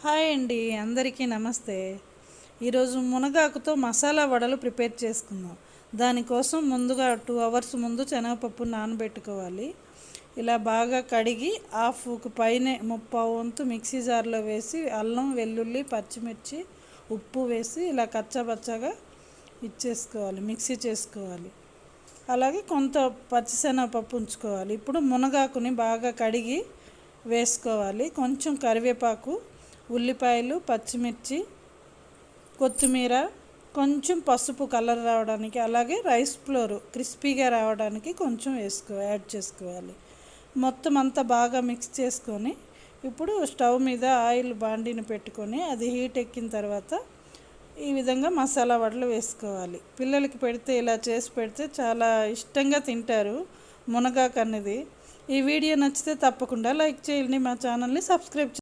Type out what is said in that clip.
Hi అండి, అందరికీ నమస్తే. ఈరోజు మునగాకుతో మసాలా వడలు ప్రిపేర్ చేసుకుందాం. దానికోసం ముందుగా 2 అవర్స్ ముందు శనగపప్పు నానబెట్టుకోవాలి. ఇలా బాగా కడిగి హాఫ్కు పైనే ముప్పావు వంతు మిక్సీ జార్లో వేసి అల్లం, వెల్లుల్లి, పచ్చిమిర్చి, ఉప్పు వేసి ఇలా కచ్చాపచ్చాగా మిక్సీ చేసుకోవాలి. అలాగే కొంత పచ్చిశనగపప్పు ఉంచుకోవాలి. ఇప్పుడు మునగాకుని బాగా కడిగి వేసుకోవాలి. కొంచెం కరివేపాకు, ఉల్లిపాయలు, పచ్చిమిర్చి, కొత్తిమీర, కొంచెం పసుపు కలర్ రావడానికి, అలాగే రైస్ ఫ్లోర్ క్రిస్పీగా రావడానికి కొంచెం యాడ్ చేసుకోవాలి. మొత్తం అంతా బాగా మిక్స్ చేసుకొని ఇప్పుడు స్టవ్ మీద ఆయిల్ బాండీని పెట్టుకొని అది హీట్ ఎక్కిన తర్వాత ఈ విధంగా మసాలా వడలు వేసుకోవాలి. పిల్లలకి పెడితే ఇలా చేసి పెడితే చాలా ఇష్టంగా తింటారు మునగాకు అన్నది. ఈ వీడియో నచ్చితే తప్పకుండా లైక్ చేయండి, మా ఛానల్ని సబ్స్క్రైబ్